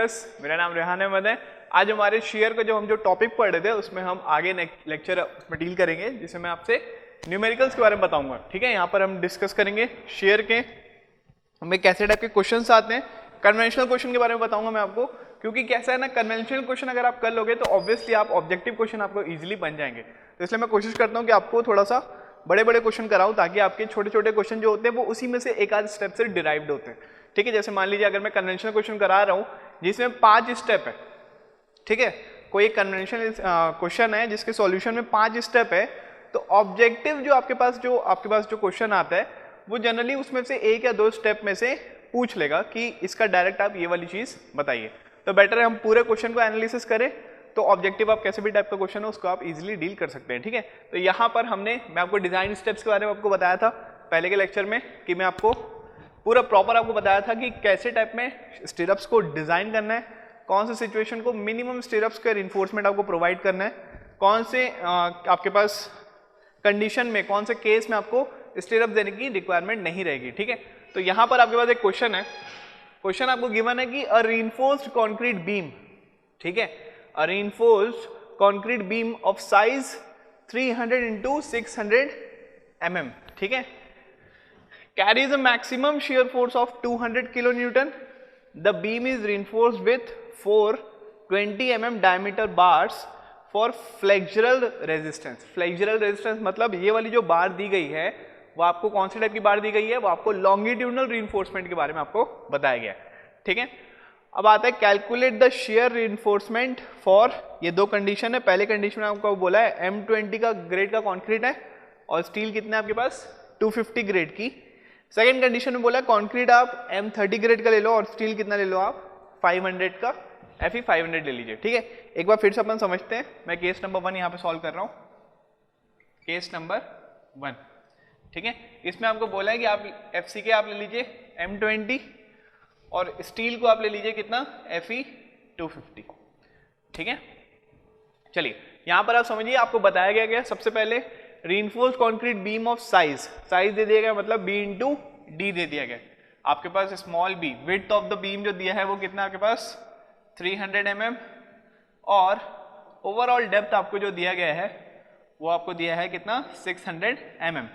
Viewers, मेरा नाम रेहान अहमद है। आज हमारे शेयर का जो हम टॉपिक पढ़ रहे थे उसमें हम आगे लेक्चर उसमें डील करेंगे, जिसमें मैं आपसे न्यूमेरिकल्स के बारे में बताऊंगा। ठीक है, यहाँ पर हम डिस्कस करेंगे शेयर के हमें कैसे टाइप के क्वेश्चंस आते हैं। कन्वेंशनल क्वेश्चन के बारे में बताऊंगा मैं आपको, क्योंकि कैसा है ना, कन्वेंशनल क्वेश्चन अगर आप कर लोगे तो ऑब्वियसली आप ऑब्जेक्टिव क्वेश्चन आपको इजीली बन जाएंगे। तो इसलिए मैं कोशिश करता हूँ कि आपको थोड़ा सा बड़े बड़े क्वेश्चन कराऊं, ताकि आपके छोटे छोटे क्वेश्चन जो होते हैं वो उसी में से एक आध स्टेप से डिराइव्ड होते हैं। ठीक है, जैसे मान लीजिए अगर मैं कन्वेंशनल क्वेश्चन करा रहा हूँ जिसमें 5 स्टेप है, ठीक है, कोई एक कन्वेंशनल क्वेश्चन है जिसके सॉल्यूशन में 5 स्टेप है, तो ऑब्जेक्टिव जो आपके पास जो क्वेश्चन आता है वो जनरली उसमें से 1 या 2 स्टेप में से पूछ लेगा कि इसका डायरेक्ट आप ये वाली चीज बताइए। तो बेटर है हम पूरे क्वेश्चन को एनालिसिस करें, तो ऑब्जेक्टिव आप कैसे भी टाइप का क्वेश्चन हो उसको आप इजीली डील कर सकते हैं। ठीक है, तो यहाँ पर मैं आपको डिजाइन स्टेप्स के बारे में आपको बताया था पहले के लेक्चर में, कि मैं आपको पूरा प्रॉपर आपको बताया था कि कैसे टाइप में स्टिरअप्स को डिजाइन करना है, कौन से सिचुएशन को मिनिमम स्टिरअप्स का रिइंफोर्समेंट आपको प्रोवाइड करना है, कौन से आपके पास कंडीशन में, कौन से केस में आपको स्टिरअप देने की रिक्वायरमेंट नहीं रहेगी। ठीक है, तो यहाँ पर आपके पास एक क्वेश्चन है, क्वेश्चन आपको गिवन है कि अ रीइंफोर्स्ड कंक्रीट बीम, ठीक है, a reinforced concrete beam of size 300 into 600 mm, ठीक है, carries a maximum shear force of 200 kilonewton. The beam is reinforced with 4 20 mm diameter bars for flexural resistance. Flexural resistance मतलब ये वाली जो बार दी गई है वो आपको कौन सी टाइप की बार दी गई है, वो आपको लॉन्गिट्यूडनल रीइंफोर्समेंट के बारे में आपको बताया गया है। ठीक है, अब आता है calculate the share reinforcement for, ये 2 कंडीशन है। पहले कंडीशन में आपको बोला है M20 का ग्रेड का कंक्रीट है और स्टील कितना है आपके पास 250 ग्रेड की। सेकेंड कंडीशन में बोला कंक्रीट आप M30 ग्रेड का ले लो और स्टील कितना ले लो आप 500 का Fe 500 ले लीजिए। ठीक है, एक बार फिर से अपन समझते हैं। मैं केस नंबर 1 यहाँ पे सॉल्व कर रहा हूँ, केस नंबर 1। ठीक है, इसमें आपको बोला है कि आप FCK आप ले लीजिए M20 और स्टील को आप ले लीजिए कितना Fe 250। ठीक है, चलिए यहाँ पर आप समझिए, आपको बताया गया क्या, सबसे पहले reinforced concrete beam of size दे दिया गया, मतलब B इंटू डी दे दिया गया। आपके पास small b, width of the beam जो दिया है वो कितना आपके पास 300 mm, और ओवरऑल डेप्थ आपको जो दिया गया है वो आपको दिया है कितना 600 mm।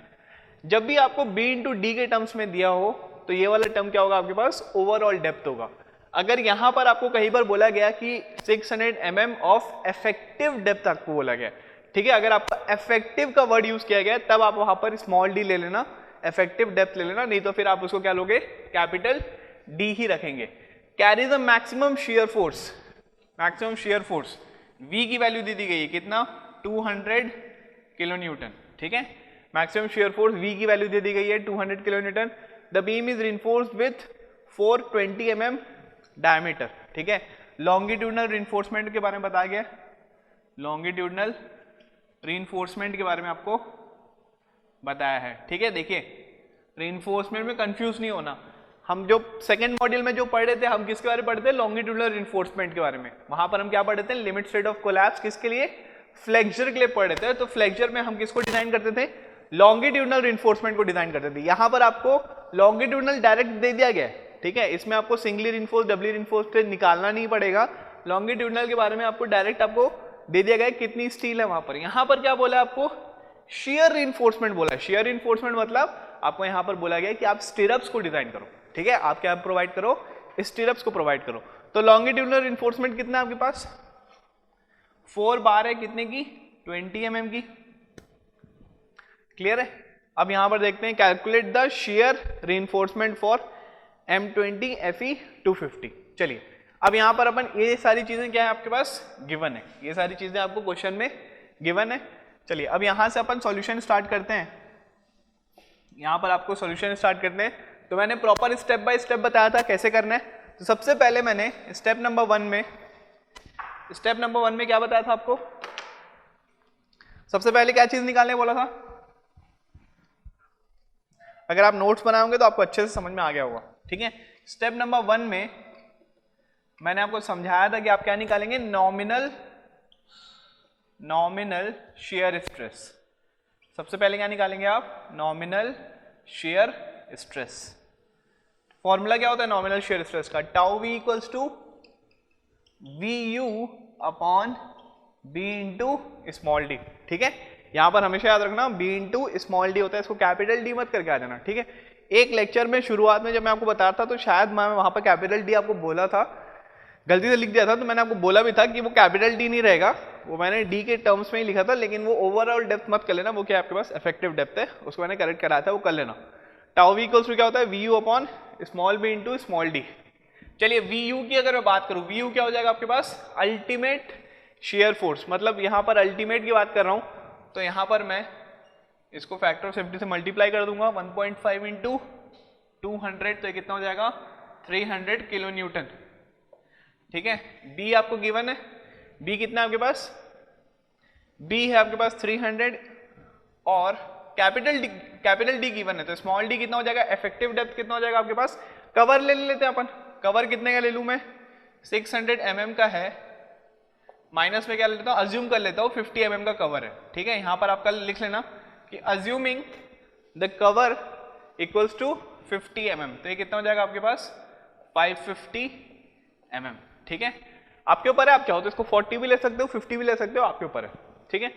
जब भी आपको b इंटू डी के टर्म्स में दिया हो तो ये वाला टर्म क्या होगा आपके पास ओवरऑल डेप्थ होगा। अगर यहां पर आपको कहीं पर बोला गया कि 600 mm ऑफ इफेक्टिव डेप्थ आपको बोला गया, ठीक है, अगर आपका इफेक्टिव का वर्ड यूज किया गया तब आप वहां पर स्मॉल डी ले लेना, इफेक्टिव डेप्थ ले लेना, नहीं तो फिर आप उसको क्या लोगे कैपिटल डी ही रखेंगे। Carries a maximum shear force, maximum shear force V की वैल्यू दी गई है कितना 200 किलो न्यूटन। ठीक है, मैक्सिमम शेयर फोर्स V की वैल्यू दे दी गई है 200 kilo Newton. The beam is reinforced with 420 mm diameter. ठीक है, लॉन्गिट्यूडनल रिइंफोर्समेंट के बारे में बताया गया, लॉन्गिट्यूडनल रीइंफोर्समेंट के बारे में आपको बताया है। ठीक है, देखिए रीइंफोर्समेंट में कंफ्यूज नहीं होना, हम जो सेकंड मॉड्यूल में जो पढ़ रहे थे हम किसके बारे में पढ़ते थे, लॉन्गिट्यूडनल रीइंफोर्समेंट के बारे में। वहां पर हम क्या पढ़ रहे थे, लिमिट स्टेट ऑफ कोलैप्स किसके लिए, फ्लेक्चर के लिए पढ़ रहे थे। तो फ्लेक्चर में हम किसको डिजाइन करते थे, लॉन्गिट्यूडनल रीइंफोर्समेंट को डिजाइन करते थे। यहां पर आपको लॉन्गिट्यूडनल डायरेक्ट दे दिया गया है। ठीक है, इसमें आपको सिंगली रिइंफोर्स डबली रिइंफोर्स निकालना नहीं पड़ेगा, लॉन्गिट्यूडनल के बारे में आपको डायरेक्ट आपको दे दिया गया है कितनी स्टील है वहां पर। यहां पर क्या बोला है आपको, शेयर रीइंफोर्समेंट बोला है। शेयर रीइंफोर्समेंट मतलब आपको यहां पर बोला गया है कि आप स्टिरअप्स को डिजाइन करो। ठीक है, आप क्या प्रोवाइड करो, स्टिरअप्स को प्रोवाइड करो। तो लॉन्गिट्यूडनल रीइंफोर्समेंट कितना है आपके पास 4 बार है, कितने की 20 mm की। क्लियर है, अब यहां पर देखते हैं calculate the share reinforcement for M20 Fe 250। चलिए अब यहां पर अपन ये सारी चीजें क्या है आपके पास गिवन है, ये सारी चीजें आपको क्वेश्चन में गिवन है। चलिए अब यहां से अपन सॉल्यूशन स्टार्ट करते हैं, यहां पर आपको सॉल्यूशन स्टार्ट करते हैं। तो मैंने प्रॉपर स्टेप बाय स्टेप बताया था कैसे करना है। तो सबसे पहले मैंने स्टेप नंबर 1 में क्या बताया था आपको, सबसे पहले क्या चीज निकालने बोला था, अगर आप नोट्स बनाओगे तो आपको अच्छे से समझ में आ गया होगा। ठीक है, स्टेप नंबर 1 में मैंने आपको समझाया था कि आप क्या निकालेंगे, नॉमिनल शेयर स्ट्रेस। सबसे पहले क्या निकालेंगे आप, नॉमिनल शेयर स्ट्रेस। फॉर्मूला क्या होता है नॉमिनल शेयर स्ट्रेस का, tau V equals to V U upon B into small d. ठीक है, यहाँ पर हमेशा याद रखना बी इंटू स्मॉल डी होता है, इसको कैपिटल डी मत करके आ जाना। ठीक है, एक लेक्चर में शुरुआत में जब मैं आपको बताया था तो शायद मैं वहां पर कैपिटल डी आपको बोला था, गलती से लिख दिया था, तो मैंने आपको बोला भी था कि वो कैपिटल डी नहीं रहेगा, वो मैंने डी के टर्म्स में ही लिखा था, लेकिन वो ओवरऑल डेप्थ मत कर लेना, वो क्या आपके पास इफेक्टिव डेप्थ है, उसको मैंने करेक्ट कराया था, वो कर लेना। टाउ वी इक्वल्स टू क्या होता है, V U upon small b into small d. चलिए वी यू की अगर मैं बात करूं, वी यू क्या हो जाएगा आपके पास, अल्टीमेट शेयर फोर्स। मतलब यहां पर अल्टीमेट की बात कर रहा हूं तो यहां पर मैं इसको फैक्टर ऑफ सेफ्टी से मल्टीप्लाई कर दूंगा, 1.5 इंटू 200, तो ये कितना हो जाएगा 300 किलो न्यूटन। ठीक है, बी आपको गिवन है, बी कितना है आपके पास, बी है आपके पास 300 और कैपिटल डी गिवन है, तो स्मॉल डी कितना हो जाएगा, इफेक्टिव डेप्थ कितना हो जाएगा आपके पास। कवर ले लेते हैं अपन, कवर कितने का ले लूं मैं, 600 mm का है, माइनस में क्या ले लेता हूं, अज्यूम कर लेता हूं 50 mm का कवर है। ठीक है, यहां पर आपका लिख लेना कि assuming the cover equals to 50 mm, तो ये कितना हो जाएगा आपके पास 550 mm। ठीक है, आपके ऊपर है, आप चाहो तो इसको 40 भी ले सकते हो, 50 भी ले सकते हो, आपके ऊपर है। ठीक है,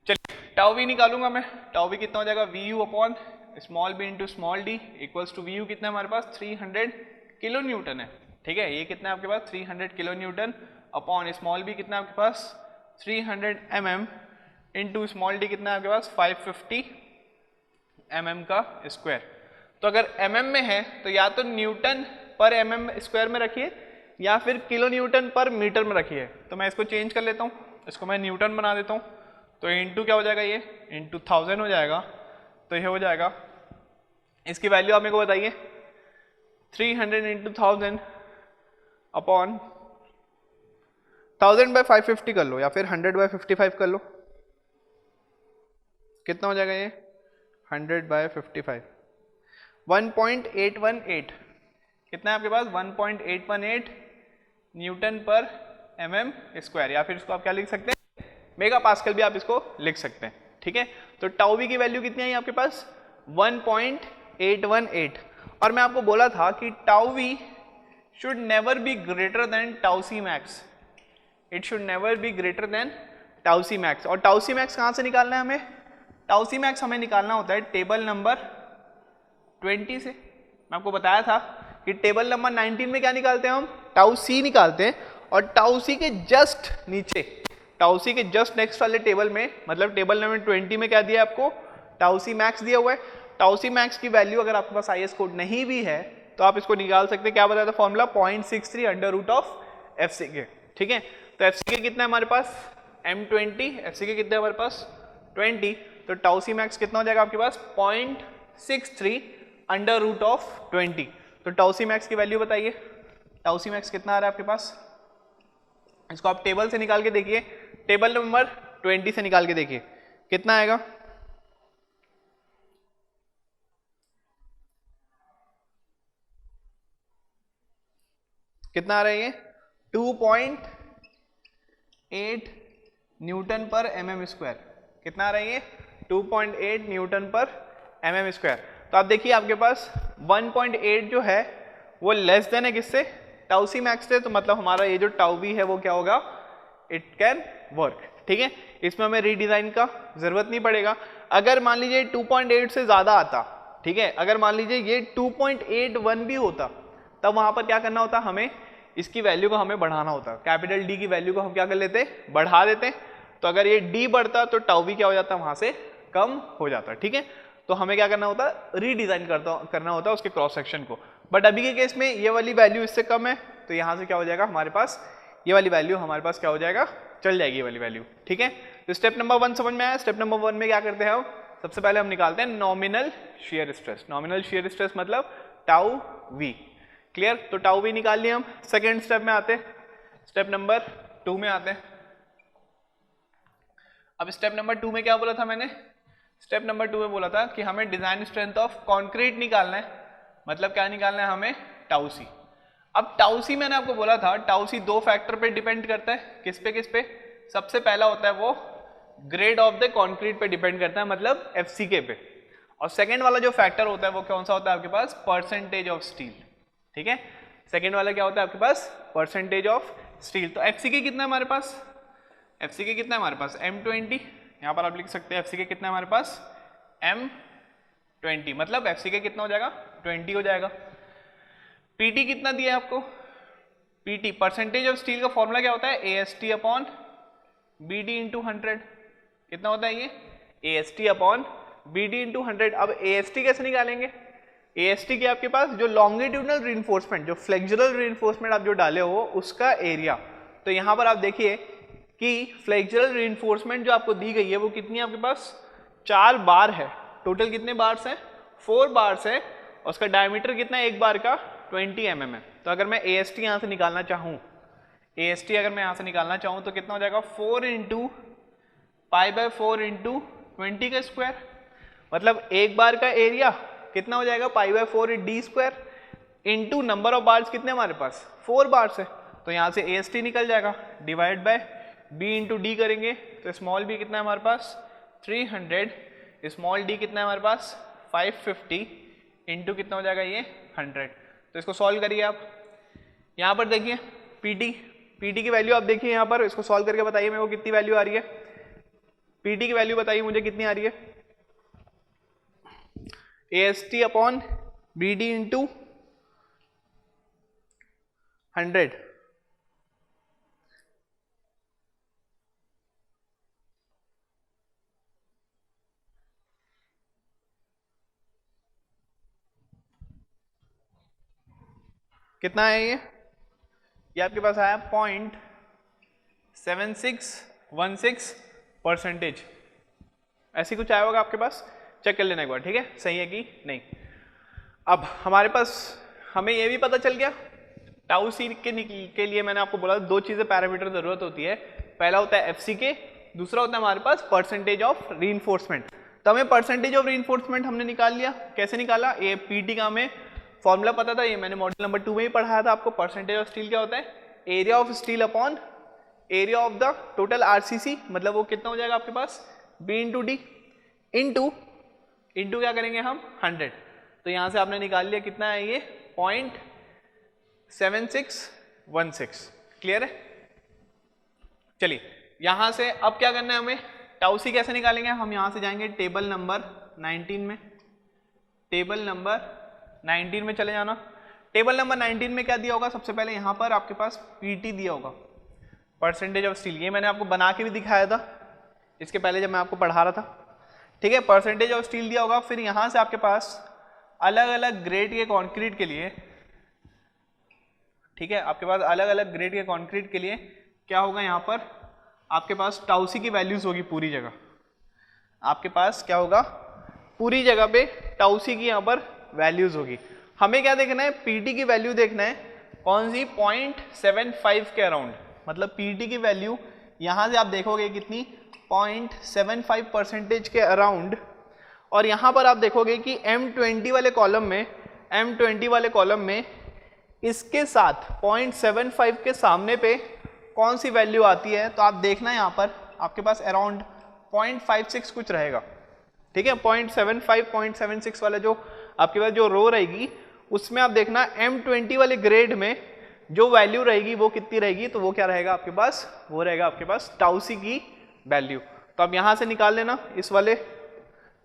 चलिए टाउ वी निकालूंगा मैं, टाउ वी कितना हो जाएगा, V U upon small b into small d equals to V U कितना है हमारे पास 300 किलो न्यूटन है। ठीक है, ये कितना है आपके पास 300 kilo newton upon small b कितना है आपके पास 300 mm इंटू स्मॉल डी कितना है आपके पास 550 mm का स्क्वायर। तो अगर mm में है तो या तो न्यूटन पर mm स्क्वायर में रखिए या फिर किलो न्यूटन पर मीटर में रखिए। तो मैं इसको चेंज कर लेता हूँ, इसको मैं न्यूटन बना देता हूँ, तो इंटू क्या हो जाएगा, ये इंटू 1000 हो जाएगा, तो ये हो जाएगा, इसकी वैल्यू आप मेरे को बताइए, 300 इंटू 1000 अपॉन 1000 बाय 550 कर लो या फिर 100 बाय 55 कर लो, कितना हो जाएगा ये 100 बाय 55, 1.818 कितना है आपके पास 1.818 न्यूटन पर mm स्क्वायर, या फिर इसको आप क्या लिख सकते हैं, मेगा पास्कल भी आप इसको लिख सकते हैं। ठीक है, तो टाउ वी की वैल्यू कितनी आई आपके पास 1.818, और मैं आपको बोला था कि tau V should never be greater than tau C max, it should never be greater than tau C max. और टाउ सी मैक्स कहां से निकालना है हमें, टाउ सी मैक्स हमें निकालना होता है टेबल नंबर 20 से। मैं आपको बताया था कि टेबल नंबर 19 में क्या निकालते हैं हम, टाउ सी निकालते हैं, और टाउ सी के जस्ट नीचे, टाउ सी के जस्ट नेक्स्ट वाले टेबल में, मतलब टेबल नंबर 20 में क्या दिया आपको, टाउ सी मैक्स दिया हुआ है। टाउ सी मैक्स की वैल्यू अगर आपके पास IS कोड नहीं भी है तो आप इसको निकाल सकते हैं, क्या बताया था formula 0.63 under root of FCK। ठीक है, तो FCK कितना है हमारे पास M20, FCK कितना है हमारे पास 20, तो टाउ सी मैक्स कितना हो जाएगा आपके पास 0.63 अंडर रूट ऑफ 20। तो टाउ सी मैक्स की वैल्यू बताइए, टाउ सी मैक्स कितना आ रहा है आपके पास, इसको आप टेबल से निकाल के देखिए, टेबल नंबर 20 से निकाल के देखिए कितना आएगा, कितना आ रहा है ये 2.8 न्यूटन पर mm स्क्वायर, कितना आ रहा है ये 2.8 न्यूटन पर mm स्क्वायर। तो आप देखिए आपके पास 1.8 जो है वो लेस देन है किससे, टाउ सी मैक्स से, तो मतलब हमारा ये जो टाउ वी है वो क्या होगा, इट कैन वर्क। ठीक है, इसमें हमें रीडिजाइन का जरूरत नहीं पड़ेगा। अगर मान लीजिए 2.8 से ज्यादा आता, ठीक है, अगर मान लीजिए ये 2.81 भी होता, तब वहां पर क्या करना होता, हमें इसकी वैल्यू को हमें बढ़ाना होता, कैपिटल डी की वैल्यू को हम क्या कर लेते, बढ़ा देते। तो अगर ये डी बढ़ता तो टाउ वी क्या हो जाता, वहां से कम हो जाता। ठीक है, तो हमें क्या करना होता, रीडिजाइन करना होता उसके क्रॉस सेक्शन को। बट अभी के केस में ये वाली वैल्यू इससे कम है, तो यहां से क्या हो जाएगा हमारे पास, ये वाली वैल्यू हमारे पास क्या हो जाएगा, चल जाएगी ये वाली वैल्यू। ठीक है, तो स्टेप नंबर 1 समझ में आया। स्टेप नंबर 1 में क्या करते हैं हम, सबसे पहले हम निकालते हैं nominal shear stress. Nominal shear stress मतलब टाउ वी। क्लियर, तो टाउ वी निकाल लिया हम। सेकेंड स्टेप में आते हैं, स्टेप नंबर 2 में आते हैं। अब स्टेप नंबर 2 में क्या बोला था मैंने, स्टेप नंबर 2 में बोला था कि हमें डिजाइन स्ट्रेंथ ऑफ कंक्रीट निकालना है, मतलब क्या निकालना है हमें, टाउ सी। अब टाउ सी मैंने आपको बोला था, टाउ सी 2 फैक्टर पे डिपेंड करता है, किस पे, सबसे पहला होता है वो ग्रेड ऑफ द कंक्रीट पे डिपेंड करता है, मतलब FCK पे, और सेकंड वाला जो फैक्टर होता है वो कौन सा होता है आपके पास, परसेंटेज ऑफ स्टील। ठीक है, सेकंड वाला क्या होता है आपके पास, परसेंटेज ऑफ स्टील। तो FCK कितना है हमारे पास, FCK कितना है हमारे पास M20, यहाँ पर आप लिख सकते हैं FCK कितना है हमारे पास M20, मतलब FCK कितना हो जाएगा 20 हो जाएगा। PT कितना दिया है आपको, PT परसेंटेज ऑफ स्टील का फॉर्मूला क्या होता है AST अपॉन BD इंटू 100, कितना होता है ये AST अपॉन BD इंटू 100। अब AST कैसे निकालेंगे, AST के आपके पास जो लॉन्गिट्यूडनल रीइंफोर्समेंट, जो फ्लेक्सुरल रीइंफोर्समेंट आप जो डाले हो उसका एरिया। तो यहाँ पर आप देखिए कि फ्लेक्सुरल रीइंफोर्समेंट जो आपको दी गई है वो कितनी है आपके पास 4 बार है। टोटल कितने बार्स हैं 4 बार्स है, और उसका डायमीटर कितना है एक बार का 20 mm है। तो अगर मैं AST यहाँ से निकालना चाहूँ, AST अगर मैं यहाँ से निकालना चाहूँ तो कितना हो जाएगा 4 इंटू पाई बाय 4 इंटू 20 का स्क्वायर, मतलब एक बार का एरिया कितना हो जाएगा pi by 4 D square into number of bars कितने हमारे पास 4 बार्स है। तो यहाँ से AST निकल जाएगा, divide by B into D करेंगे तो स्मॉल b कितना है हमारे पास 300, स्मॉल d कितना है हमारे पास 550 इंटू कितना हो जाएगा ये 100। तो इसको सॉल्व करिए आप, यहाँ पर देखिए PT की वैल्यू आप देखिए यहाँ पर, इसको सॉल्व करके बताइए मेरे को कितनी वैल्यू आ रही है, PT की वैल्यू बताइए मुझे कितनी आ रही है, AST अपॉन BD इंटू 100, कितना है ये आपके पास आया 0.7616%, ऐसी कुछ आया होगा आपके पास, चेक कर लेना एक बार, ठीक है सही है कि नहीं। अब हमारे पास हमें ये भी पता चल गया टाउ सी के लिए मैंने आपको बोला 2 चीजें पैरामीटर जरूरत होती है, पहला होता है FCK, दूसरा होता है हमारे पास परसेंटेज ऑफ रीइंफोर्समेंट। तो हमें परसेंटेज ऑफ रीइंफोर्समेंट हमने निकाल लिया, कैसे निकाला, ये PT का हमें फॉर्मूला पता था, ये मैंने मॉड्यूल नंबर 2 में ही पढ़ाया था आपको। परसेंटेज ऑफ स्टील क्या होता है area of steel upon area of the total RCC, मतलब वो कितना हो जाएगा आपके पास B इंटू डी इंटू क्या करेंगे हम 100। तो यहाँ से आपने निकाल लिया कितना है ये 0.7616, क्लियर है। चलिए यहाँ से अब क्या करना है हमें, टाउ सी कैसे निकालेंगे हम, यहाँ से जाएंगे टेबल नंबर 19 में, टेबल नंबर 19 में चले जाना। टेबल नंबर 19 में क्या दिया होगा, सबसे पहले यहाँ पर आपके पास PT दिया होगा परसेंटेज ऑफ स्टील, ये मैंने आपको बना के भी दिखाया था इसके पहले जब मैं आपको पढ़ा रहा था, ठीक है। परसेंटेज ऑफ स्टील दिया होगा, फिर यहाँ से आपके पास अलग अलग ग्रेड के कंक्रीट के लिए, ठीक है, आपके पास अलग अलग ग्रेड के कंक्रीट के लिए क्या होगा, यहाँ पर आपके पास टाउ सी की वैल्यूज होगी पूरी जगह, आपके पास क्या होगा पूरी जगह पे टाउ सी की यहाँ पर वैल्यूज होगी। हमें क्या देखना है PT की वैल्यू देखना है, कौन सी 0.75 के अराउंड, मतलब PT की वैल्यू यहाँ से आप देखोगे कितनी 0.75% के अराउंड, और यहाँ पर आप देखोगे कि M20 वाले कॉलम में इसके साथ 0.75 के सामने पे कौन सी वैल्यू आती है, तो आप देखना यहाँ पर आपके पास अराउंड 0.56 कुछ रहेगा, ठीक है। 0.75 0.76 वाला जो आपके पास जो रो रहेगी उसमें आप देखना M20 वाले ग्रेड में जो वैल्यू रहेगी वो कितनी रहेगी, तो वो क्या रहेगा आपके पास, वो रहेगा आपके पास टाउ सी की वैल्यू। तो अब यहाँ से निकाल लेना इस वाले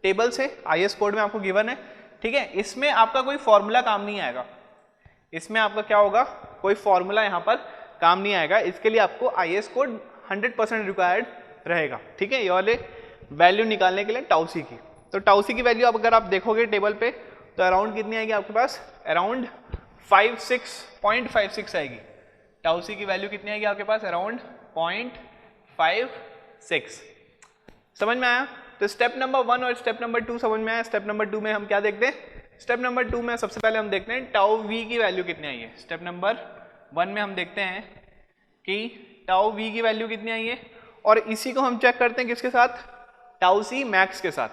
टेबल से, IS कोड में आपको गिवन है, ठीक है। इसमें आपका कोई फॉर्मूला काम नहीं आएगा, इसमें आपका क्या होगा कोई फॉर्मूला यहाँ पर काम नहीं आएगा, इसके लिए आपको IS कोड 100% रिक्वायर्ड रहेगा, ठीक है, ये वाले वैल्यू निकालने के लिए टाउ सी की। तो टाउ सी की वैल्यू अगर आप देखोगे टेबल पे तो अराउंड कितनी आएगी आपके पास, अराउंड 0.56 आएगी। टाउ सी की वैल्यू कितनी आएगी आपके पास, अराउंड 0.56। समझ में आया। तो स्टेप नंबर 1 और स्टेप नंबर 2 समझ में आया। स्टेप नंबर 2 में हम क्या देखते हैं, स्टेप नंबर 2 में सबसे पहले हम देखते हैं टाउ वी की वैल्यू कितनी आई है। स्टेप नंबर 1 में हम देखते हैं कि टाउ वी की वैल्यू कितनी आई है, और इसी को हम चेक करते हैं किसके साथ, टाउ सी मैक्स के साथ।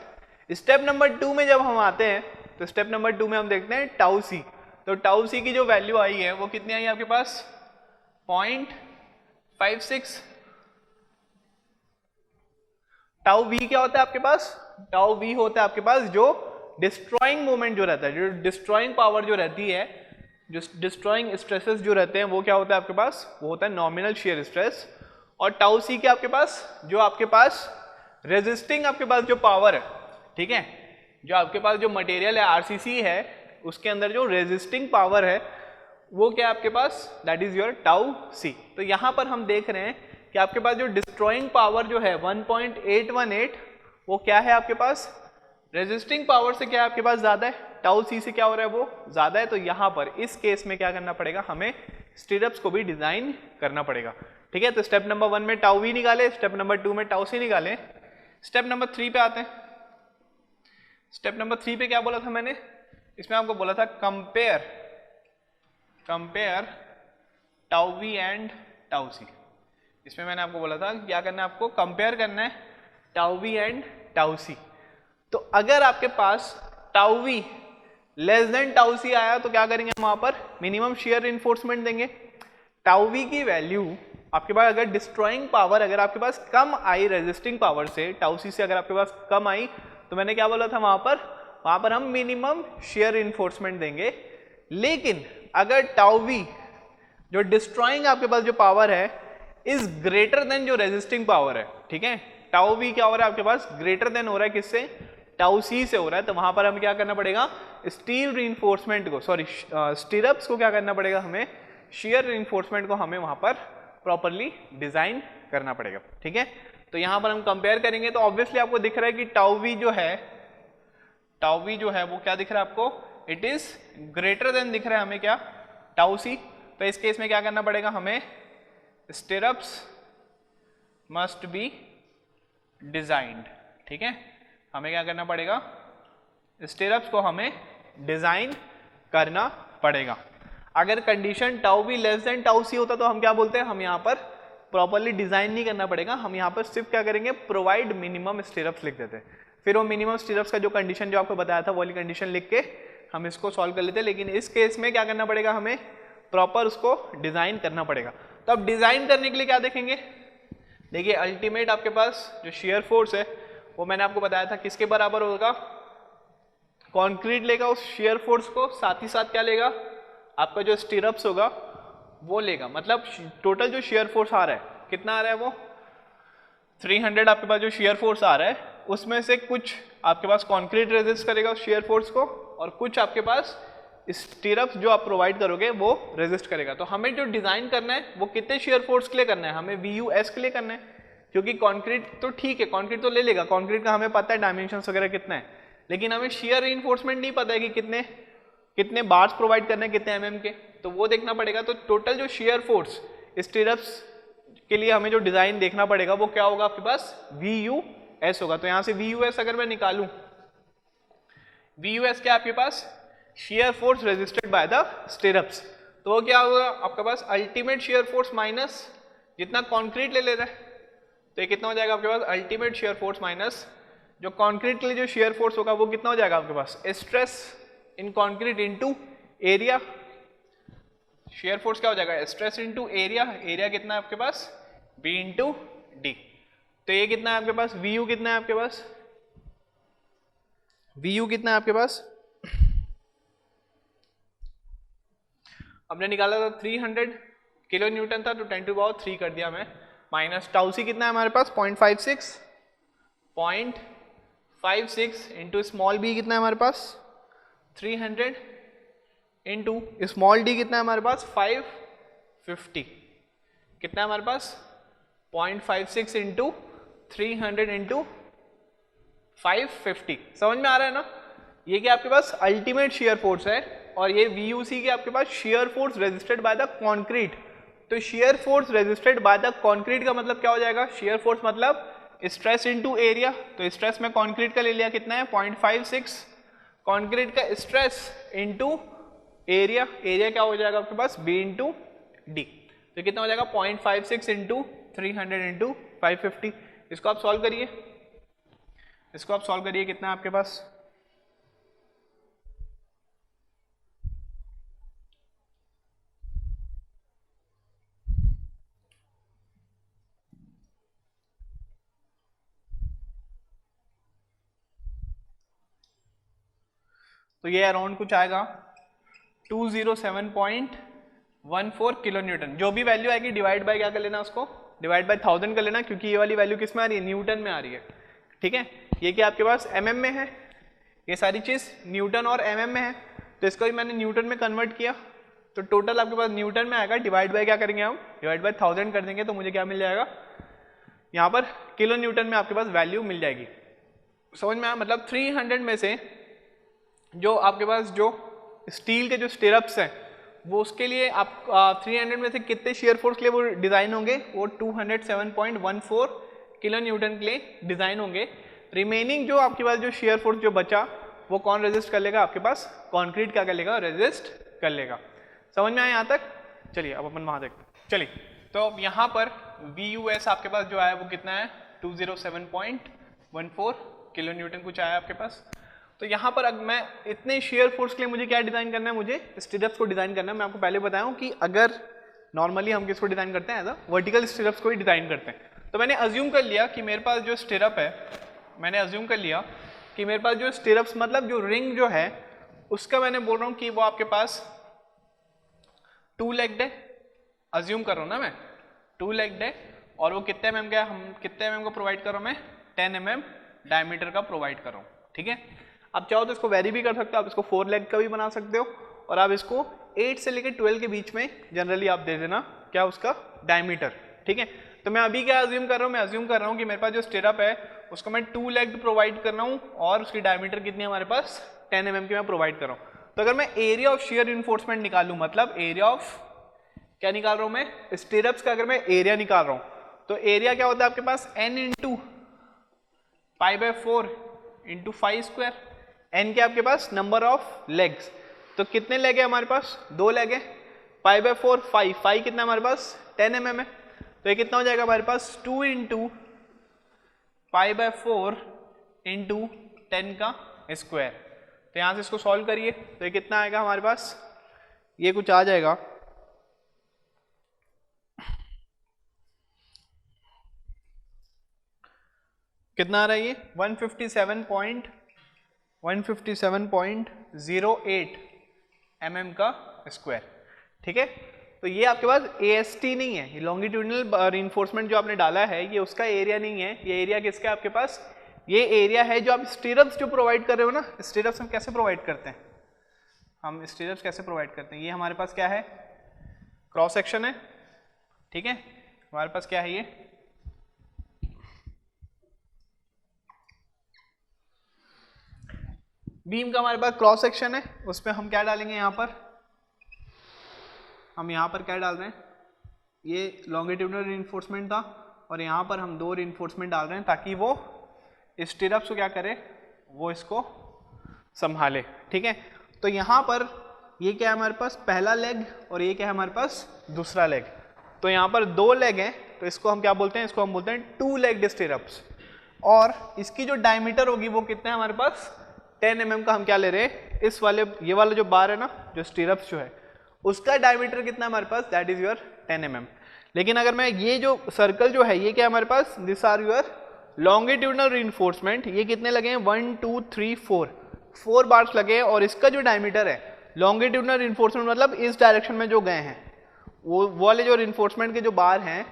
स्टेप नंबर 2 में जब हम आते हैं तो स्टेप नंबर 2 में हम देखते हैं टाउ सी। तो टाउ सी की जो वैल्यू आई है वो कितनी आई है आपके पास, 0.56। टाउ वी क्या होता है आपके पास, टाउ वी होता है आपके पास जो डिस्ट्रॉइंग मोमेंट जो रहता है, जो डिस्ट्रॉइंग पावर जो रहती है जो डिस्ट्रॉइंग स्ट्रेसेस जो रहते हैं वो क्या होता है आपके पास, वो होता है नॉमिनल शियर स्ट्रेस। और टाउ सी के आपके पास जो आपके पास रेजिस्टिंग आपके पास जो पावर है, ठीक है, जो आपके पास जो मटेरियल है आरसीसी है उसके अंदर जो रेजिस्टिंग पावर है वो क्या है आपके पास, that is your tau C. तो यहां पर हम देख रहे हैं कि आपके पास जो डिस्ट्रॉइंग पावर जो है 1.818 वो क्या है आपके पास, रेजिस्टिंग पावर से क्या है आपके पास ज्यादा है, टाउ सी से क्या हो रहा है वो ज्यादा है। तो यहां पर इस केस में क्या करना पड़ेगा, हमें स्टीरअप्स को भी डिजाइन करना पड़ेगा, ठीक है। तो स्टेप नंबर 1 में टाउ वी निकाले, स्टेप नंबर 2 में टाउ सी निकाले। स्टेप नंबर 3 पे आते हैं। स्टेप नंबर 3 पे क्या बोला था मैंने, इसमें आपको बोला था compare tau V and tau C. इसमें मैंने आपको बोला था क्या करना है, आपको कंपेयर करना है tau V and tau C. तो अगर आपके पास tau V less than tau C आया तो क्या करेंगे हम, वहां पर मिनिमम शियर इन्फोर्समेंट देंगे। टाउ वी की वैल्यू आपके पास अगर डिस्ट्रॉइंग पावर अगर आपके पास कम आई रेजिस्टिंग पावर से, टाउ सी से अगर आपके पास कम आई तो मैंने क्या बोला था वहां पर हम मिनिमम शियर इन्फोर्समेंट देंगे। लेकिन अगर टाउ वी जो डिस्ट्रॉइंग आपके पास जो पावर है इज ग्रेटर देन जो रेजिस्टिंग पावर है, ठीक है, टाउ वी क्या हो रहा है आपके पास, ग्रेटर देन हो रहा है किससे, टाउ सी से हो रहा है। तो वहां पर हमें क्या करना पड़ेगा, स्टील रीइंफोर्समेंट को, सॉरी स्टीरअप्स को क्या करना पड़ेगा, हमें शियर रीइंफोर्समेंट को हमें वहां पर प्रॉपर्ली डिजाइन करना पड़ेगा, ठीक है। तो यहां पर हम कंपेयर करेंगे तो ऑब्वियसली आपको दिख रहा है कि टाउ वी जो है वो क्या दिख रहा है आपको, इट इज ग्रेटर देन दिख रहा है हमें क्या, टाउ सी। तो इस केस में क्या करना पड़ेगा, हमें स्टीरअप्स मस्ट बी डिजाइंड, ठीक है, हमें क्या करना पड़ेगा, स्टीरअप्स को हमें डिजाइन करना पड़ेगा। अगर condition tau V less than tau C होता तो हम क्या बोलते हैं, हम यहाँ पर प्रॉपर्ली डिजाइन नहीं करना पड़ेगा, हम यहाँ पर सिर्फ क्या करेंगे, प्रोवाइड मिनिमम स्टीरअप्स लिख देते हैं। फिर वो मिनिमम स्टीरअप्स का जो कंडीशन जो आपको बताया था वो वाली कंडीशन लिख के हम इसको सॉल्व कर लेते हैं। लेकिन इस केस में क्या करना पड़ेगा, हमें प्रॉपर उसको डिजाइन करना पड़ेगा। तो अब डिजाइन करने के लिए क्या देखेंगे, देखिए अल्टीमेट आपके पास जो शेयर फोर्स है वो मैंने आपको बताया था किसके बराबर होगा, कंक्रीट लेगा उस शेयर फोर्स को, साथ ही साथ क्या लेगा, आपका जो स्टीरअप्स होगा वो लेगा। मतलब टोटल जो शेयर फोर्स आ रहा है कितना आ रहा है, वो 300 आपके पास जो शेयर फोर्स आ रहा है उसमें से कुछ आपके पास कंक्रीट रेजिस्ट करेगा उस शेयर फोर्स को और कुछ आपके पास स्टीरअप्स जो आप प्रोवाइड करोगे वो रेजिस्ट करेगा। तो हमें जो डिजाइन करना है वो कितने शेयर फोर्स के लिए करना है, हमें VUS के लिए करना है, क्योंकि कंक्रीट तो ठीक है, कंक्रीट तो ले लेगा, कंक्रीट का हमें पता है डायमेंशंस वगैरह कितना है, लेकिन हमें शेयर रीइंफोर्समेंट नहीं पता है कि कितने बार्स प्रोवाइड करने हैं, कितने mm के, तो वो देखना पड़ेगा। तो टोटल जो शेयर फोर्स स्टीरअप्स के लिए हमें जो डिजाइन देखना पड़ेगा वो क्या होगा, आपके पास VUS होगा। तो यहां से VUS अगर मैं निकालूं, VUS क्या आपके पास, shear force resisted by the stirrups, तो वो क्या होगा आपके पास, अल्टीमेट शेयर फोर्स माइनस जितना कंक्रीट ले रहा है, तो ये कितना हो जाएगा आपके पास, अल्टीमेट शेयर फोर्स माइनस जो कंक्रीट के लिए जो शेयर फोर्स होगा वो कितना हो जाएगा आपके पास, stress in concrete into area. Shear force क्या हो जाएगा, स्ट्रेस इनटू एरिया, एरिया कितना है आपके पास, B इंटू डी। तो ये कितना है आपके पास, VU कितना है आपके पास, VU कितना है आपके पास, हमने निकाला था 300 किलो न्यूटन था, तो 10⁻³ कर दिया मैं, माइनस टाउ सी कितना है हमारे पास 0.56 इंटू स्मॉल b कितना है हमारे पास 300 इंटू स्मॉल d कितना है हमारे पास 550, कितना है हमारे पास 0.56 इंटू 300 इंटू 550। समझ में आ रहा है ना, ये कि आपके पास अल्टीमेट शेयर फोर्स है और ये VUC के आपके पास shear force resisted by the concrete. तो shear force resisted by the concrete का मतलब क्या हो जाएगा, शेयर फोर्स मतलब स्ट्रेस इनटू एरिया, तो स्ट्रेस में कंक्रीट का ले लिया कितना है 0.56, कंक्रीट का स्ट्रेस इनटू एरिया, एरिया क्या हो जाएगा आपके पास B इंटू डी, तो कितना हो जाएगा 0.56 इंटू 300 इंटू 550। इसको आप सॉल्व करिए, इसको आप सॉल्व करिए, कितना है आपके पास, तो ये अराउंड कुछ आएगा 207.14 किलो न्यूटन। जो भी वैल्यू आएगी डिवाइड बाय क्या कर लेना, उसको डिवाइड बाय 1000 कर लेना, क्योंकि ये वाली वैल्यू किस में आ रही है, न्यूटन में आ रही है। ठीक है, ये क्या आपके पास mm में है, ये सारी चीज न्यूटन और mm में है, तो इसको भी मैंने न्यूटन में कन्वर्ट किया, तो टोटल आपके पास न्यूटन में आएगा। डिवाइड बाय क्या करेंगे हम, डिवाइड बाय 1000 कर देंगे, तो मुझे क्या मिल जाएगा, यहाँ पर किलो न्यूटन में आपके पास वैल्यू मिल जाएगी। समझ में आया, मतलब 300 में से जो आपके पास जो स्टील के जो स्टिरअप्स हैं वो उसके लिए आप 300 में से कितने शेयर फोर्स के लिए वो डिजाइन होंगे, वो 207.14 किलो न्यूटन के लिए डिजाइन होंगे। रिमेनिंग जो आपके पास जो शेयर फोर्स जो बचा वो कौन रेजिस्ट कर लेगा, आपके पास कंक्रीट क्या कर लेगा, रेजिस्ट कर लेगा। समझ में आया यहाँ तक? चलिए अब अपन वहां देखते हैं। चलिए, तो यहाँ पर VUS आपके पास जो आया वो कितना है, 207.14 किलो न्यूटन कुछ आया आपके पास। तो यहाँ पर अगर मैं इतने शेयर फोर्स के लिए मुझे क्या डिजाइन करना है, मुझे स्टिरअप्स को डिजाइन करना है। मैं आपको पहले बताया हूँ कि अगर नॉर्मली हम किसको डिजाइन करते हैं, एज अ वर्टिकल स्टिरअप्स को ही डिजाइन करते हैं। तो मैंने अज्यूम कर लिया कि मेरे पास जो स्टिरअप है, मैंने अज्यूम कर लिया कि मेरे पास जो स्टिरअप्स मतलब जो रिंग जो है उसका मैं बोल रहा हूँ कि वो आपके पास 2 लेग्ड है। अज्यूम कर रहा हूँ ना मैं 2 लेग्ड है, और वो कितने mm का, हम कितने mm का प्रोवाइड कर रहा हूँ मैं, 10 mm डायमीटर का प्रोवाइड कर रहा हूँ। ठीक है, आप चाहो तो इसको वेरी भी कर सकते हो, आप इसको 4 लेग का भी बना सकते हो, और आप इसको 8 से लेकर 12 के बीच में जनरली आप दे देना क्या उसका डायमीटर। ठीक है, तो मैं अभी क्या अज्यूम कर रहा हूँ, मैं अज्यूम कर रहा हूँ कि मेरे पास जो स्टिरअप है उसको मैं 2 लेग प्रोवाइड कर रहा हूँ, और उसकी डायमीटर कितनी है हमारे पास, 10 mm की मैं प्रोवाइड कर रहा हूँ। तो अगर मैं एरिया ऑफ शेयर इन्फोर्समेंट निकालूं, मतलब एरिया ऑफ क्या निकाल रहा हूं मैं, स्टिरअप्स का अगर मैं एरिया निकाल रहा हूं, तो एरिया क्या होता है आपके पास, n into π/4 into 5 square. n के आपके पास नंबर ऑफ लेग्स, तो कितने लेग है हमारे पास, 2 लेग है, π/4 5, 5 कितना हमारे पास 10 mm है, तो ये कितना हो जाएगा हमारे पास 2 इंटू π/4 इंटू 10 का स्क्वायर। तो यहां से इसको सॉल्व करिए, तो ये कितना आएगा हमारे पास, ये कुछ आ जाएगा कितना आ रहा है ये 157.08 mm का स्क्वायर। ठीक है, तो ये आपके पास AST नहीं है, ये लॉन्गिट्यूडिनल रिइंफोर्समेंट जो आपने डाला है ये उसका एरिया नहीं है, ये एरिया किसका है आपके पास, ये एरिया है जो आप स्टिरअप्स जो प्रोवाइड कर रहे हो ना। स्टिरअप्स हम कैसे प्रोवाइड करते हैं, हम स्टिरअप्स कैसे प्रोवाइड करते हैं, ये हमारे पास क्या है, क्रॉस सेक्शन है। ठीक है, हमारे पास क्या है, ये बीम का हमारे पास क्रॉस सेक्शन है, उसमें हम क्या डालेंगे, यहाँ पर हम यहाँ पर क्या डाल रहे हैं, ये लॉन्गिट्यूडिनल रिइंफोर्समेंट था, और यहाँ पर हम 2 रिइंफोर्समेंट डाल रहे हैं ताकि वो स्टिरअप्स को क्या करे, वो इसको संभाले। ठीक है, तो यहाँ पर ये क्या है हमारे पास पहला लेग, और ये क्या है हमारे पास दूसरा लेग। तो यहाँ पर 2 लेग हैं, तो इसको हम क्या बोलते हैं, इसको हम बोलते हैं 2 लेग्ड स्टिरअप्स, और इसकी जो डायमीटर होगी वो कितना है हमारे पास 10 mm का हम क्या ले रहे हैं, इस वाले ये वाला जो बार है ना, जो स्टिरअप्स जो है उसका डायमीटर कितना है हमारे पास, दैट इज योर 10 mm। लेकिन अगर मैं ये जो सर्कल जो है ये क्या है हमारे पास, this are your longitudinal reinforcement, ये कितने लगे हैं 1 2 3 4 बार्स लगे हैं, और इसका जो डायमीटर है लॉन्गिट्यूडिनल रिइंफोर्समेंट मतलब इस डायरेक्शन में जो गए हैं वो वाले जो रिइंफोर्समेंट के जो बार हैं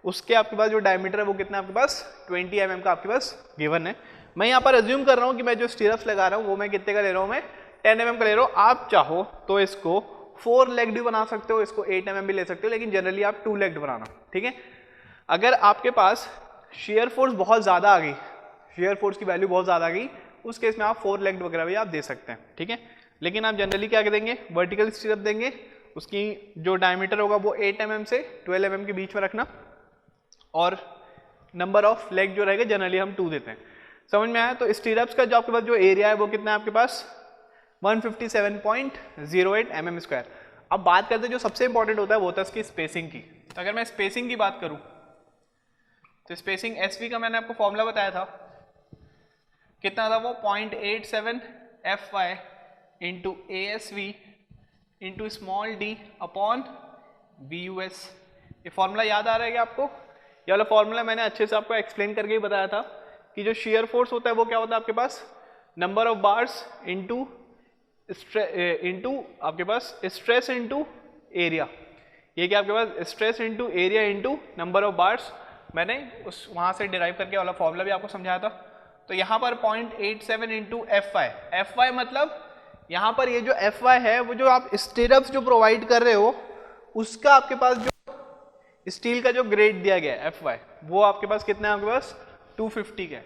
उसके आपके पास जो डायमीटर है वो कितना आपके पास 20 mm का आपके पास गिवन है। मैं यहाँ पर अज्यूम कर रहा हूँ कि मैं जो स्टिरअप्स लगा रहा हूँ वो मैं कितने का ले रहा हूँ, मैं 10 mm का ले रहा हूँ। आप चाहो तो इसको 4 लेग्ड भी बना सकते हो, इसको 8 mm भी ले सकते हो, लेकिन जनरली आप 2 लेग्ड बनाना। ठीक है, अगर आपके पास शेयर फोर्स बहुत ज़्यादा आ गई, शेयर फोर्स की वैल्यू बहुत ज़्यादा आ गई, उस केस में आप 4 लेग्ड वगैरह भी आप दे सकते हैं। ठीक है, लेकिन आप जनरली क्या देंगे, वर्टिकल स्टिरअप देंगे, उसकी जो डायमीटर होगा वो 8 mm से 12 mm के बीच में रखना, और नंबर ऑफ लेग जो रहेगा जनरली हम 2 देते हैं। समझ में आया? तो स्टिरअप्स का जो आपके पास जो एरिया है वो कितना है आपके पास 157.08 mm स्क्वायर। अब बात करते हैं जो सबसे इंपॉर्टेंट होता है वो होता है इसकी स्पेसिंग की। तो अगर मैं स्पेसिंग की बात करूं तो स्पेसिंग SV का मैंने आपको फॉर्मूला बताया था, कितना था वो 0.87 FY into ASV into small d upon VUS। ये फॉर्मूला याद आ रहा है क्या आपको? ये वाला फॉर्मूला मैंने अच्छे से आपको एक्सप्लेन करके ही बताया था कि जो शेयर फोर्स होता है वो क्या होता है आपके पास, number of bars into into आपके पास स्ट्रेस इंटू एरिया, ये क्या आपके पास stress into area into number of bars, मैंने उस वहां से डिराइव करके वाला फॉर्मूला भी आपको समझाया था। तो यहाँ पर 0.87 इंटू एफ वाई मतलब यहाँ पर ये जो एफ वाई है वो जो आप स्टीरअप्स जो प्रोवाइड कर रहे हो उसका आपके पास जो स्टील का जो ग्रेड दिया गया है एफ वाई वो आपके पास कितना है, आपके पास 250 का,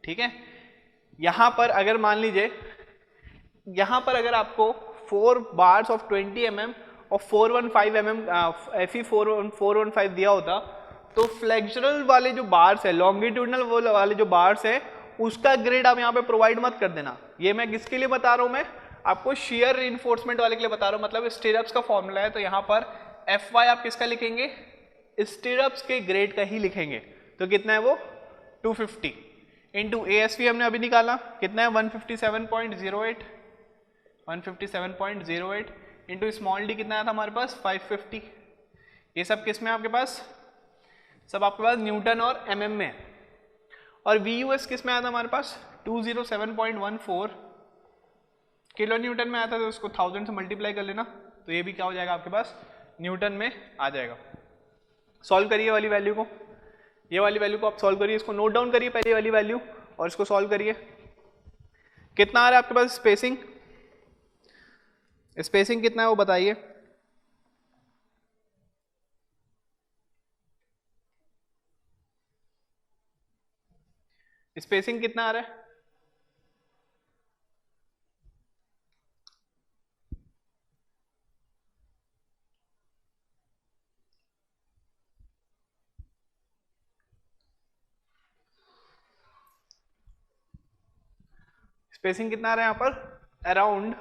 ठीक है। यहाँ पर अगर मान लीजिए यहाँ पर अगर आपको 4 बार्स ऑफ 20 mm और 415 mm FE 415 दिया होता तो फ्लेक्सुरल वाले जो बार्स है, लॉन्गिट्यूडनल वाले जो बार्स है उसका ग्रेड आप यहाँ पे प्रोवाइड मत कर देना। ये मैं किसके लिए बता रहा हूँ, मैं आपको शियर रीइंफोर्समेंट वाले के लिए बता रहा हूँ, मतलब स्टीरअप्स का फॉर्मूला है। तो यहाँ पर एफ वाई आप किसका लिखेंगे, स्टीरअप्स के ग्रेड का ही लिखेंगे। तो कितना है वो 250 इंटू ASV हमने अभी निकाला कितना है 157.08 इंटू स्मॉल डी कितना आया था हमारे पास 550। ये सब किस में आपके पास, सब आपके पास न्यूटन और mm में है। और VUS किस में आया था हमारे पास 207.14 किलो न्यूटन में आया था, तो उसको 1000 से मल्टीप्लाई कर लेना तो ये भी क्या हो जाएगा आपके पास न्यूटन में आ जाएगा। सॉल्व करिए वाली वैल्यू को, ये वाली वैल्यू को आप सॉल्व करिए, इसको नोट डाउन करिए पहले वाली वैल्यू और इसको सॉल्व करिए। कितना आ रहा है आपके पास स्पेसिंग, स्पेसिंग कितना है वो बताइए। स्पेसिंग कितना आ रहा है, स्पेसिंग कितना आ रहा है यहाँ पर अराउंड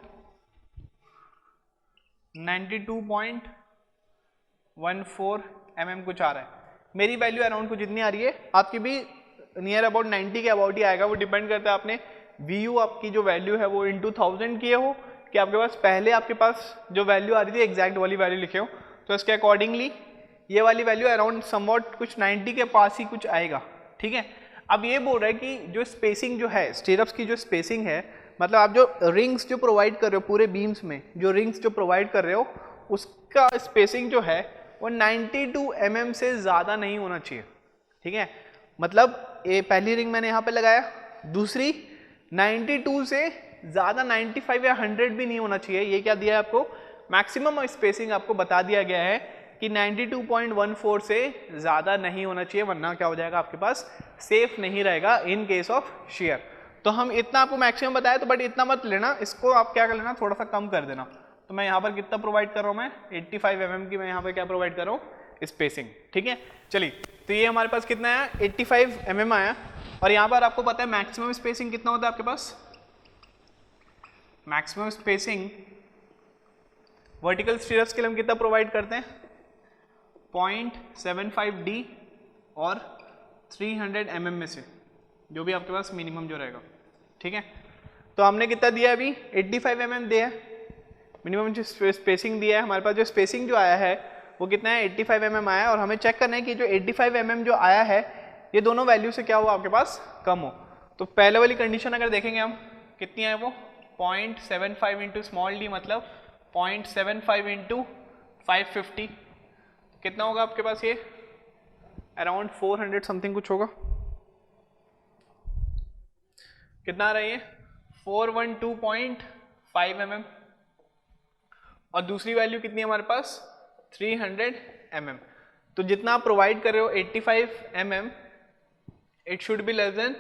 92.14 mm कुछ आ रहा है। मेरी वैल्यू अराउंड कुछ इतनी आ रही है, आपकी भी नियर अबाउट 90 के अबाउट ही आएगा। वो डिपेंड करता है आपने VU आपकी जो वैल्यू है वो इंटू 1000 किए हो कि आपके पास पहले आपके पास जो वैल्यू आ रही थी एग्जैक्ट वाली वैल्यू लिखे हो। तो इसके अकॉर्डिंगली ये वाली वैल्यू अराउंड समवॉट कुछ 90 के पास ही कुछ आएगा, ठीक है। अब ये बोल रहा है कि जो स्पेसिंग जो है स्टीरअप्स की जो स्पेसिंग है, मतलब आप जो रिंग्स जो प्रोवाइड कर रहे हो पूरे बीम्स में जो रिंग्स जो प्रोवाइड कर रहे हो उसका स्पेसिंग जो है वो 92 mm से ज़्यादा नहीं होना चाहिए, ठीक है। मतलब ये पहली रिंग मैंने यहाँ पे लगाया, दूसरी 92 से ज़्यादा 95 या 100 भी नहीं होना चाहिए। ये क्या दिया है आपको, मैक्सिमम स्पेसिंग आपको बता दिया गया है कि 92.14 से ज़्यादा नहीं होना चाहिए, वरना क्या हो जाएगा आपके पास सेफ नहीं रहेगा इन केस ऑफ शेयर। तो हम इतना आपको मैक्सिमम बताया, तो बट इतना मत लेना, इसको आप क्या कर लेना थोड़ा सा कम कर देना। तो मैं यहाँ पर कितना प्रोवाइड कर रहा हूँ, मैं 85 mm की मैं यहाँ पर क्या प्रोवाइड कर रहा हूँ स्पेसिंग, ठीक है। चलिए तो ये हमारे पास कितना है 85 mm आया। और यहाँ पर आपको पता है मैक्सिमम स्पेसिंग कितना होता है आपके पास, मैक्सिमम स्पेसिंग वर्टिकल स्टीरअप्स के लिए हम कितना प्रोवाइड करते हैं 0.75 D और 300 mm में से जो भी आपके पास मिनिमम जो रहेगा, ठीक है। तो हमने कितना दिया अभी 85 mm दिया है, मिनिमम जो स्पेसिंग दिया है। हमारे पास जो स्पेसिंग जो आया है वो कितना है 85 mm आया है। और हमें चेक करना है कि जो 85 mm जो आया है ये दोनों वैल्यू से क्या हो आपके पास कम हो। तो पहले वाली कंडीशन अगर देखेंगे हम कितनी है वो 0.75 इंटू स्मॉल डी मतलब 0.75 इंटू 550 कितना होगा आपके पास, ये अराउंड 400 समथिंग कुछ होगा। कितना आ रहा है ये 412.5 mm। और दूसरी वैल्यू कितनी है हमारे पास 300 mm। तो जितना आप प्रोवाइड कर रहे हो 85 mm it should be less than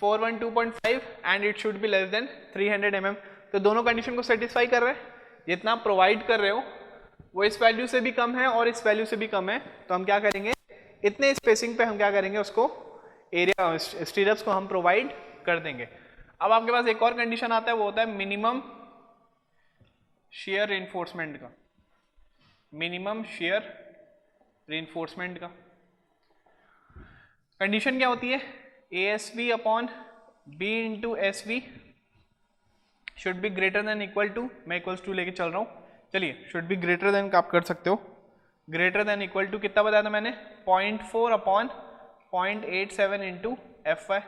412.5 and it should be less than 300 mm। तो दोनों कंडीशन को सेटिस्फाई कर रहे हैं, जितना आप प्रोवाइड कर रहे हो वो इस वैल्यू से भी कम है और इस वैल्यू से भी कम है। तो हम क्या करेंगे इतने स्पेसिंग पे हम क्या करेंगे उसको एरिया स्टीरअप्स को हम प्रोवाइड कर देंगे। अब आपके पास एक और कंडीशन आता है वो होता है मिनिमम शियर रिइंफोर्समेंट का, मिनिमम शियर रिइंफोर्समेंट का कंडीशन क्या होती है ASV upon B into SV should be greater than equal to, मैं इक्वल्स टू लेके चल रहा हूँ, चलिए शुड बी ग्रेटर देन का आप कर सकते हो, ग्रेटर देन इक्वल टू कितना बताया था मैंने 0.4 अपॉन 0.87 इंटू FY।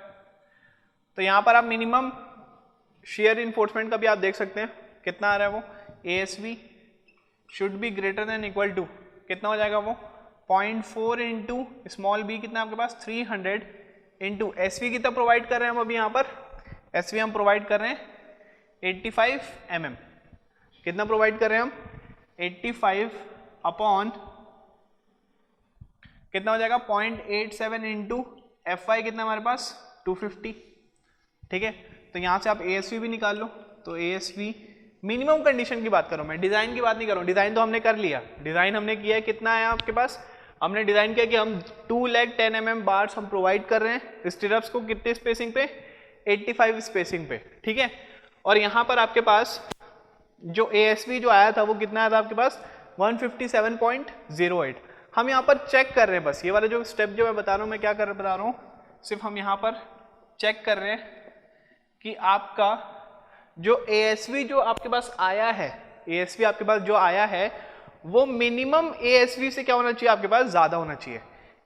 तो यहाँ पर आप मिनिमम शेयर इन्फोर्समेंट का भी आप देख सकते हैं कितना आ रहा है वो, ASV should be greater than equal to कितना हो जाएगा वो 0.4 इंटू स्मॉल b कितना आपके पास 300 इंटू SV कितना प्रोवाइड कर रहे हैं हम अभी यहाँ पर, SV हम प्रोवाइड कर रहे हैं 85 mm, कितना प्रोवाइड कर रहे हैं हम 85 अपॉन कितना हो जाएगा 0.87 इंटू FY कितना हमारे पास 250, ठीक है। तो यहाँ से आप ASV भी निकाल लो, तो ASV मिनिमम कंडीशन की बात करूँ मैं, डिजाइन की बात नहीं करूँ, डिजाइन तो हमने कर लिया, डिजाइन हमने किया है, कितना है आपके पास, हमने डिजाइन किया कि हम 210 mm बार्स हम प्रोवाइड कर रहे हैं स्टीरअप्स को कितने स्पेसिंग पे 85 स्पेसिंग पे, ठीक है। और यहाँ पर आपके पास जो ASV जो आया था वो कितना आया था आपके पास 157.08। हम यहाँ पर चेक कर रहे हैं, बस ये वाला जो स्टेप जो मैं बता रहा हूँ, मैं क्या बता रहा हूँ, सिर्फ हम यहाँ पर चेक कर रहे हैं कि आपका जो ASV जो आपके पास आया है, ASV आपके पास जो आया है वो मिनिमम ASV से क्या होना चाहिए आपके पास, ज़्यादा होना चाहिए।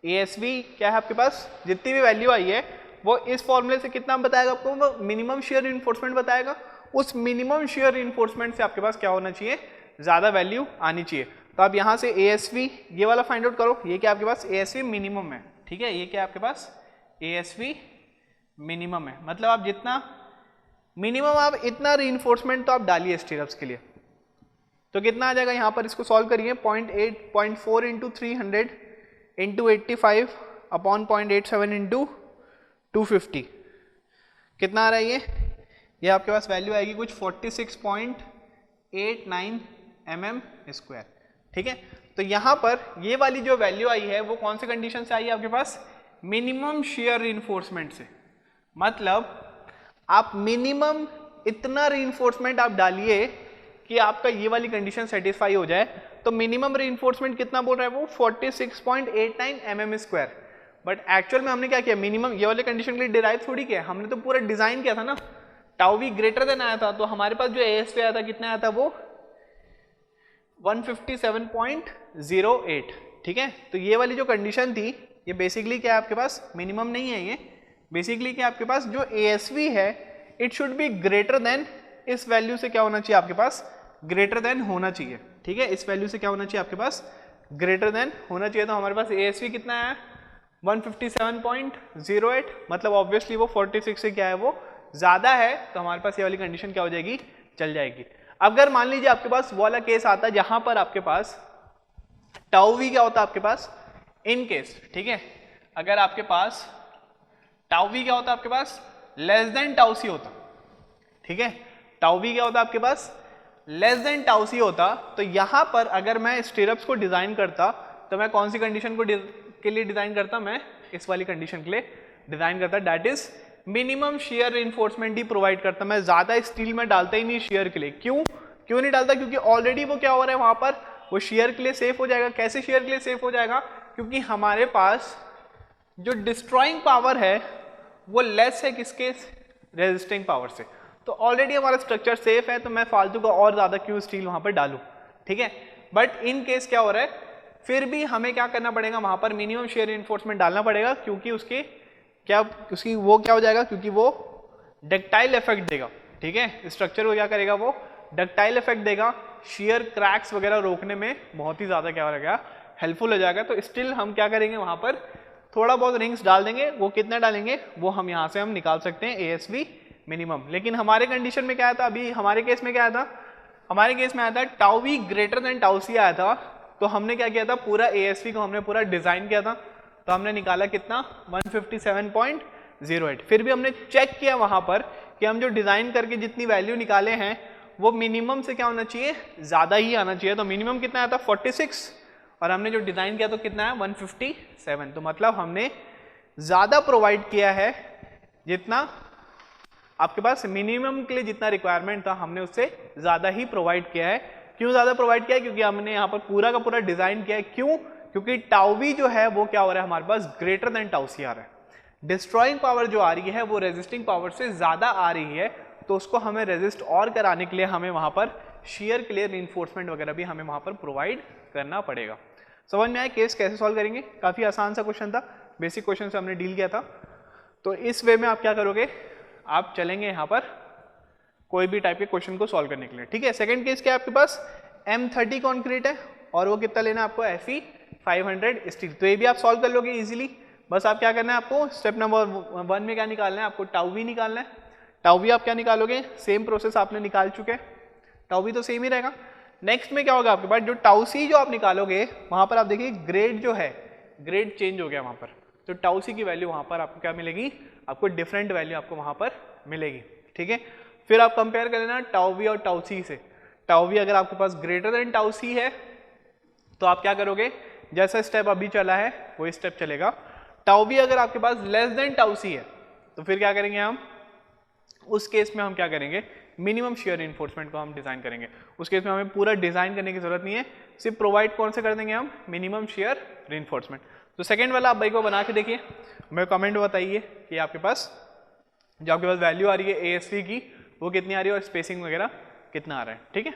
ASV क्या है आपके पास, जितनी भी वैल्यू आई है वो इस फॉर्मूले से कितना बताएगा आपको, वो मिनिमम शेयर रिइंफोर्समेंट बताएगा, उस मिनिमम शेयर रिइंफोर्समेंट से आपके पास क्या होना चाहिए, ज़्यादा वैल्यू आनी चाहिए। तो आप यहाँ से ASV ये वाला फाइंड आउट करो, ये क्या आपके पास ASV मिनिमम है, ठीक है, ये क्या आपके पास ASV मिनिमम है, मतलब आप जितना मिनिमम आप इतना रीइंफोर्समेंट तो आप डालिए स्टीरअप्स के लिए। तो कितना आ जाएगा यहाँ पर, इसको सॉल्व करिए 0.4 इंटू 300 इंटू 85 अपॉन 0.87 इंटू 250 कितना आ रहा है ये आपके पास वैल्यू आएगी कुछ 46.89 mm स्क्वायर, ठीक है। तो यहाँ पर ये वाली जो वैल्यू आई है वो कौन से कंडीशन से आई है आपके पास, मिनिमम शेयर रीइंफोर्समेंट से, मतलब आप मिनिमम इतना रीइंफोर्समेंट आप डालिए कि आपका ये वाली कंडीशन सेटिस्फाई हो जाए। तो मिनिमम रीइंफोर्समेंट कितना बोल रहा है वो 46.89 mm स्क्वायर, बट एक्चुअल में हमने क्या किया, मिनिमम ये वाले कंडीशन के लिए डिराइव थोड़ी किया, हमने तो पूरा डिजाइन किया था ना, टाउ वी ग्रेटर देन आया था, तो हमारे पास जो ASV आया था कितना आया था वो 157.08, ठीक है। तो ये वाली जो कंडीशन थी ये बेसिकली क्या है आपके पास, मिनिमम नहीं है, ये बेसिकली क्या आपके पास जो ASV है it should be greater then, इस वैल्यू से क्या होना चाहिए आपके पास, ग्रेटर देन होना चाहिए, ठीक है, इस वैल्यू से क्या होना चाहिए आपके पास, ग्रेटर देन होना चाहिए। तो हमारे पास ASV कितना है 157.08, मतलब ऑब्वियसली वो 46 से क्या है वो ज्यादा है, तो हमारे पास ये वाली कंडीशन क्या हो जाएगी, चल जाएगी। अगर मान लीजिए आपके पास वो वाला केस आता है जहां पर आपके पास टाउ वी क्या होता है आपके पास, इन केस, ठीक है, अगर आपके पास टाउ वी क्या होता है आपके पास लेस देन टाउ सी होता, ठीक है, टाउ वी क्या होता है आपके पास लेस देन टाउ सी होता, तो यहां पर अगर मैं स्टीरअप्स को डिजाइन करता तो मैं कौन सी कंडीशन को के लिए डिजाइन करता, मैं इस वाली कंडीशन के लिए डिजाइन करता, that is minimum share reinforcement he provide करता, मैं ज्यादा स्टील में डालता ही नहीं शेयर के लिए। क्यों नहीं डालता, क्योंकि ऑलरेडी वो क्या हो रहा है वहां पर, वो शेयर के लिए सेफ हो जाएगा। कैसे शेयर के लिए सेफ हो जाएगा, क्योंकि हमारे पास जो डिस्ट्रॉइंग पावर है वो लेस है किसके, रेजिस्टिंग पावर से, तो ऑलरेडी हमारा स्ट्रक्चर सेफ है, तो मैं फालतू का और ज्यादा क्यों स्टील वहां पर डालूं, ठीक है। बट इन केस क्या हो रहा है, फिर भी हमें क्या करना पड़ेगा, वहां पर मिनिमम शेयर रिइंफोर्समेंट डालना पड़ेगा, क्योंकि उसकी वो क्या हो जाएगा, क्योंकि वो डक्टाइल इफेक्ट देगा, ठीक है, स्ट्रक्चर को क्या करेगा, वो डक्टाइल इफेक्ट देगा, शेयर क्रैक्स वगैरह रोकने में बहुत ही ज्यादा क्या हो जाएगा, हेल्पफुल हो जाएगा। तो स्टिल हम क्या करेंगे, वहां पर थोड़ा बहुत रिंग्स डाल देंगे, वो कितना डालेंगे वो हम यहाँ से हम निकाल सकते हैं ASV मिनिमम। लेकिन हमारे कंडीशन में क्या आया था, अभी हमारे केस में क्या आया था, हमारे केस में आया था tau V greater than tau C आया था, तो हमने क्या किया था, पूरा ASV को हमने पूरा डिजाइन किया था, तो हमने निकाला कितना 157.08। फिर भी हमने चेक किया वहां पर कि हम जो डिजाइन करके जितनी वैल्यू निकाले हैं वो मिनिमम से क्या होना चाहिए, ज्यादा ही आना चाहिए। तो मिनिमम कितना आया था 46, और हमने जो डिजाइन किया तो कितना है 157, तो मतलब हमने ज्यादा प्रोवाइड किया है, जितना आपके पास मिनिमम के लिए जितना रिक्वायरमेंट था हमने उससे ज्यादा ही प्रोवाइड किया है। क्यों ज्यादा प्रोवाइड किया है, क्योंकि हमने यहाँ पर पूरा का पूरा डिजाइन किया है। क्यों, क्योंकि टाउ वी जो है वो क्या हो रहा है हमारे पास ग्रेटर देन टाउ सी आ रहा है, डिस्ट्रॉइंग पावर जो आ रही है वो रेजिस्टिंग पावर से ज्यादा आ रही है, तो उसको हमें रेजिस्ट और कराने के लिए हमें वहां पर शेयर के लिए रिइंफोर्समेंट वगैरह भी हमें वहां पर प्रोवाइड करना पड़ेगा। समझ में आया केस कैसे सॉल्व करेंगे, काफी आसान सा क्वेश्चन था, बेसिक क्वेश्चन से हमने डील किया था। तो इस वे में आप क्या करोगे, आप चलेंगे यहाँ पर कोई भी टाइप के क्वेश्चन को सॉल्व करने के लिए, ठीक है। सेकंड केस क्या है आपके पास, M30 कॉन्क्रीट है और वो कितना लेना है आपको, Fe 500 स्टील। तो ये भी आप सॉल्व कर लोगे इजीली। बस आप क्या करना है, आपको स्टेप नंबर 1 में क्या निकालना है, आपको टाउ वी निकालना है। टाउ वी आप क्या निकालोगे, सेम प्रोसेस आपने निकाल चुके हैं, टाउ वी तो सेम ही रहेगा। नेक्स्ट में क्या होगा आपके पास, जो टाउ सी जो आप निकालोगे वहां पर आप देखिए ग्रेड जो है, ग्रेड चेंज हो गया वहां पर, तो टाउ सी की वैल्यू वहां पर आपको क्या मिलेगी, आपको डिफरेंट वैल्यू आपको वहां पर मिलेगी, ठीक है। फिर आप कंपेयर कर लेना टाउ वी और टाउ सी से। टाउ वी अगर आपके पास ग्रेटर देन टाउ सी है तो आप क्या करोगे, जैसा स्टेप अभी चला है वो स्टेप चलेगा। टाउ वी अगर आपके पास लेस देन टाउ सी है तो फिर क्या करेंगे हम, उस केस में हम क्या करेंगे, मिनिमम शेयर इन्फोर्समेंट को हम डिजाइन करेंगे। उस केस में हमें पूरा डिजाइन करने की जरूरत नहीं है, सिर्फ प्रोवाइड कौन से कर देंगे हम, मिनिमम शेयर रिइंफोर्समेंट। तो सेकंड वाला आप भाई को बना के देखिए, हमें कमेंट में बताइए कि आपके पास जो आपके पास वैल्यू आ रही है ASV की वो कितनी आ रही है और स्पेसिंग वगैरह कितना आ रहा है, ठीक है।